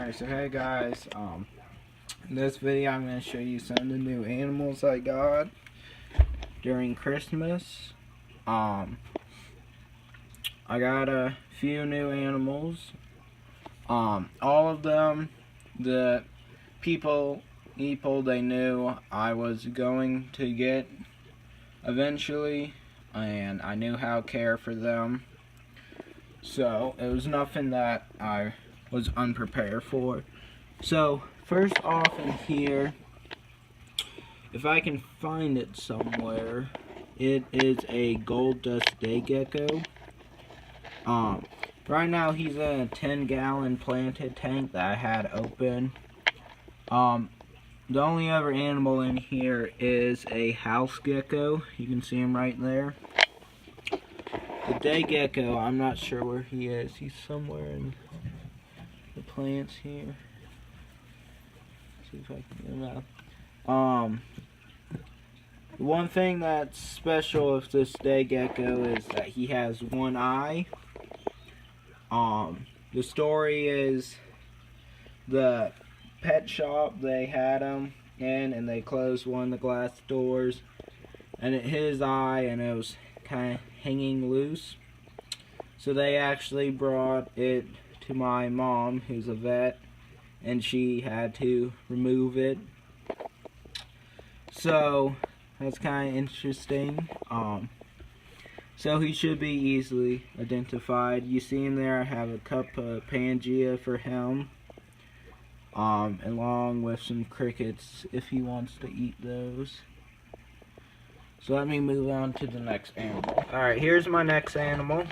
Alright, so hey guys, in this video I'm going to show you some of the new animals I got during Christmas. I got a few new animals. All of them, the people they knew I was going to get eventually, and I knew how to care for them. So it was nothing that I was unprepared for. So first off in here, if I can find it somewhere, it is a gold dust day gecko. Right now he's in a 10-gallon planted tank that I had open. The only other animal in here is a house gecko. You can see him right there. The day gecko, I'm not sure where he is. He's somewhere in the plants here. See if I can get him out. The one thing that's special with this day gecko is that he has one eye. The story is the pet shop they had him in, and they closed one of the glass doors, and it hit his eye, and it was kind of hanging loose. So they actually brought it to my mom, who's a vet, and she had to remove it. So that's kind of interesting. So he should be easily identified. You see him there. I have a cup of Pangea for him, along with some crickets if he wants to eat those. So let me move on to the next animal. Alright, here's my next animal.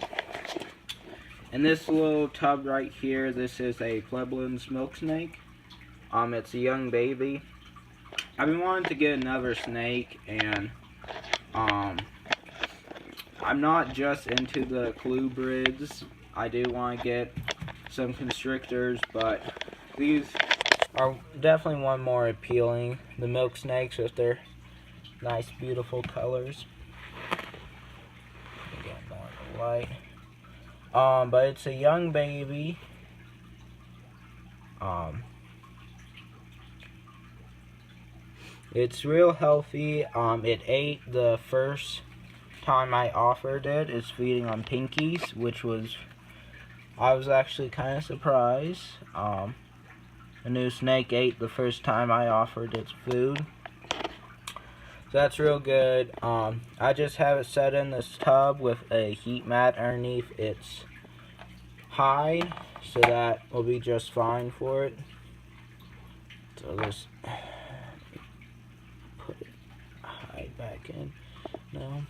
In this little tub right here, this is a Pueblo's milk snake. It's a young baby. I've been wanting to get another snake, and I'm not just into the colubrids. I do want to get some constrictors, but these are definitely one more appealing. The milk snakes with their nice, beautiful colors. Get more of the light. But it's a young baby. It's real healthy. It ate the first time I offered it. It's feeding on pinkies, which I was actually kind of surprised. A new snake ate the first time I offered its food. So that's real good. I just have it set in this tub with a heat mat underneath its hide, so that will be just fine for it. So just put it hide back in now.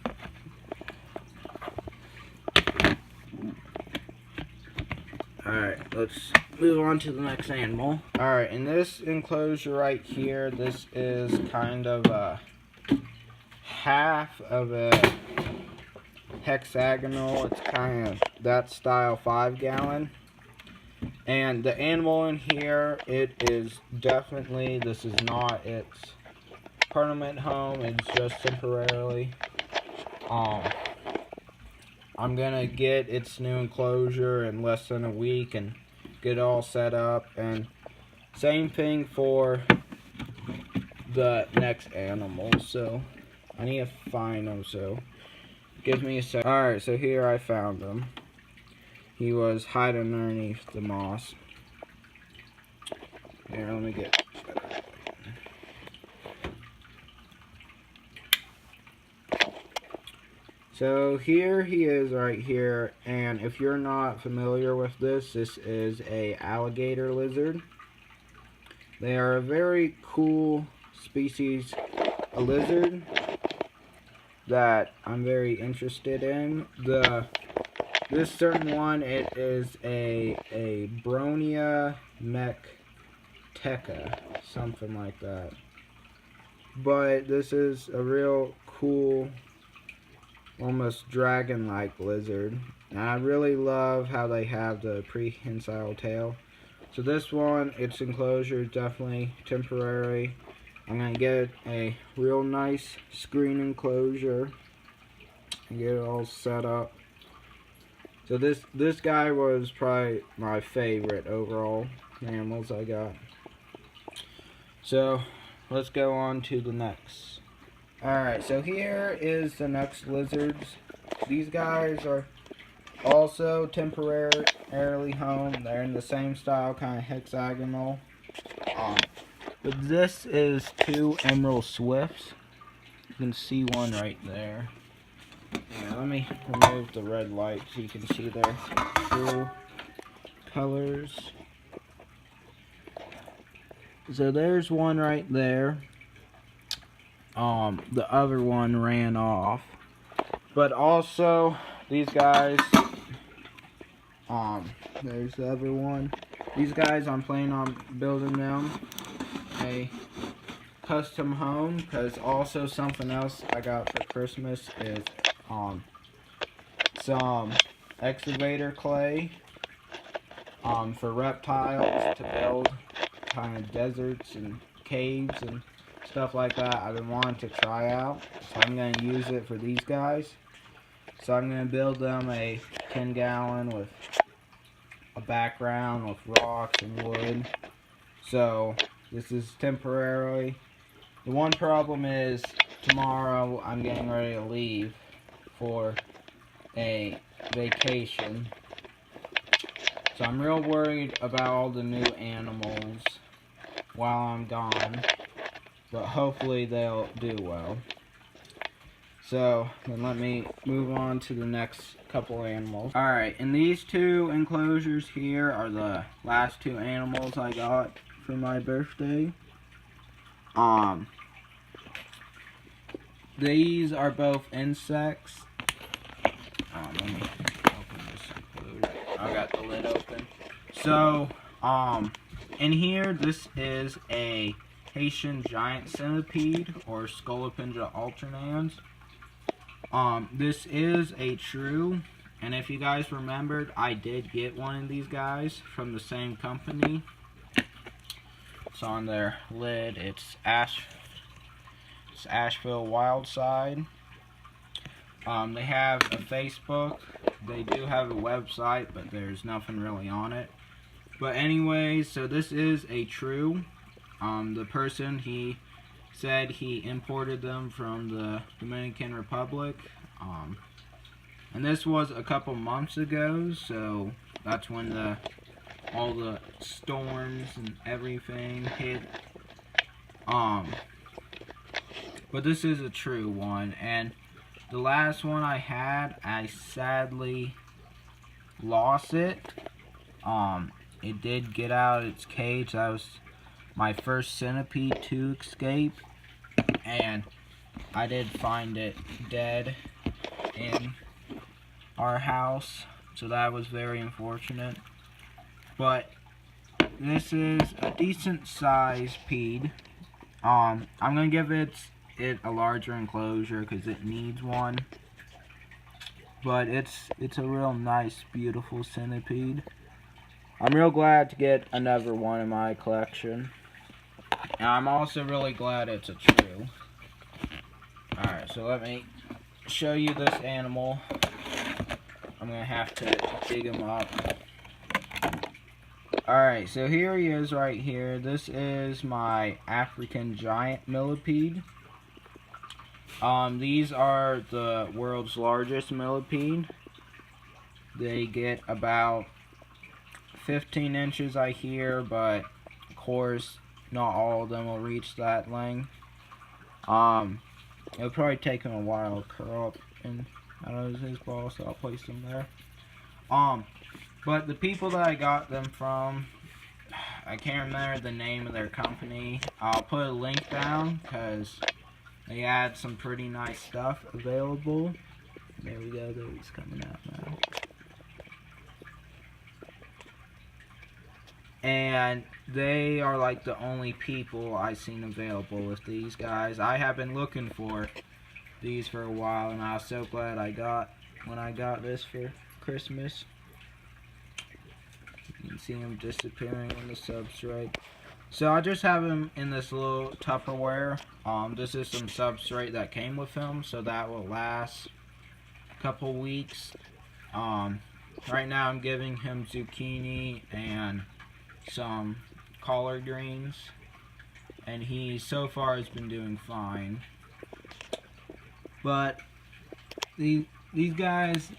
Alright, let's move on to the next animal. Alright, in this enclosure right here, this is kind of a half of a hexagonal. It's kind of that style 5-gallon. And the animal in here, it is definitely, this is not its permanent home, it's just temporarily. I'm gonna get its new enclosure in less than a week and get it all set up. And same thing for the next animal. So I need to find him, so give me a sec. Alright, so here I found him. He was hiding underneath the moss. Here, let me get better. So here he is right here, and if you're not familiar with this, this is a alligator lizard. They are a very cool species of lizard that I'm very interested in. This certain one, it is a Bronia mecteca, something like that. But this is a real cool, almost dragon-like lizard. And I really love how they have the prehensile tail. So this one, its enclosure is definitely temporary. I'm going to get a real nice screen enclosure and get it all set up. So this guy was probably my favorite overall animals I got. So let's go on to the next. Alright, so here is the next lizards. These guys are also temporarily home. They're in the same style, kind of hexagonal. But this is two emerald swifts. You can see one right there. Yeah, let me remove the red light so you can see their true colors. So there's one right there. The other one ran off. But also, these guys, there's the other one. These guys, I'm planning on building them a custom home, because also something else I got for Christmas is some excavator clay for reptiles to build kind of deserts and caves and stuff like that. I've been wanting to try out, so I'm going to use it for these guys. So I'm going to build them a 10-gallon with a background with rocks and wood. So this is temporarily. The one problem is tomorrow I'm getting ready to leave for a vacation. So I'm real worried about all the new animals while I'm gone. But hopefully they'll do well. So then let me move on to the next couple animals. Alright, and these two enclosures here are the last two animals I got for my birthday. These are both insects. Let me open this enclosure. I got the lid open. So, in here, this is a Haitian giant centipede, or Scolopendra alternans. This is a true, and if you guys remembered, I did get one of these guys from the same company. It's on their lid. It's Asheville Wildside. They have a Facebook. They do have a website, but there's nothing really on it. But anyways, so this is a true. The person, he said he imported them from the Dominican Republic. And this was a couple months ago, so that's when all the storms and everything hit. But this is a true one, and the last one I had, I sadly lost it. It did get out of its cage. That was my first centipede to escape, and I did find it dead in our house, so that was very unfortunate. But this is a decent size pede. I'm gonna give it a larger enclosure because it needs one, but it's a real nice, beautiful centipede. I'm real glad to get another one in my collection, and I'm also really glad it's a true. Alright, so let me show you this animal. I'm gonna have to dig him up. Alright, so here he is right here. This is my African giant millipede. These are the world's largest millipede. They get about 15 inches, I hear, but of course not all of them will reach that length. It'll probably take him a while to curl up and out of his ball, so I'll place them there. But the people that I got them from, I can't remember the name of their company. I'll put a link down because they had some pretty nice stuff available. There we go, there he's coming out now. And they are like the only people I've seen available with these guys. I have been looking for these for a while, and I was so glad I got when I got this for Christmas. You can see him disappearing on the substrate. So I just have him in this little Tupperware. This is some substrate that came with him, so that will last a couple weeks. right now I'm giving him zucchini and some collard greens, and he so far has been doing fine. But these guys,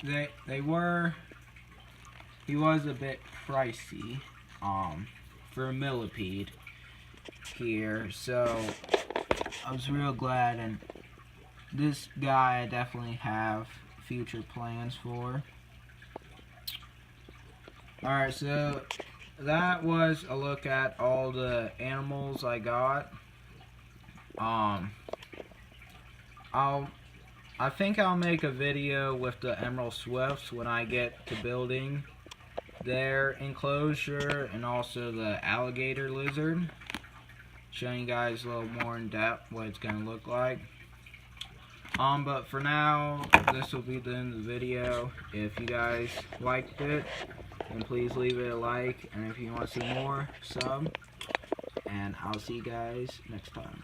he was a bit pricey for a millipede here, so I was real glad, and this guy I definitely have future plans for. Alright, so that was a look at all the animals I got. I think I'll make a video with the emerald swifts when I get to building their enclosure, and also the alligator lizard, showing you guys a little more in depth what it's going to look like. But for now, this will be the end of the video. If you guys liked it, then please leave it a like, and if you want to see more, sub, and I'll see you guys next time.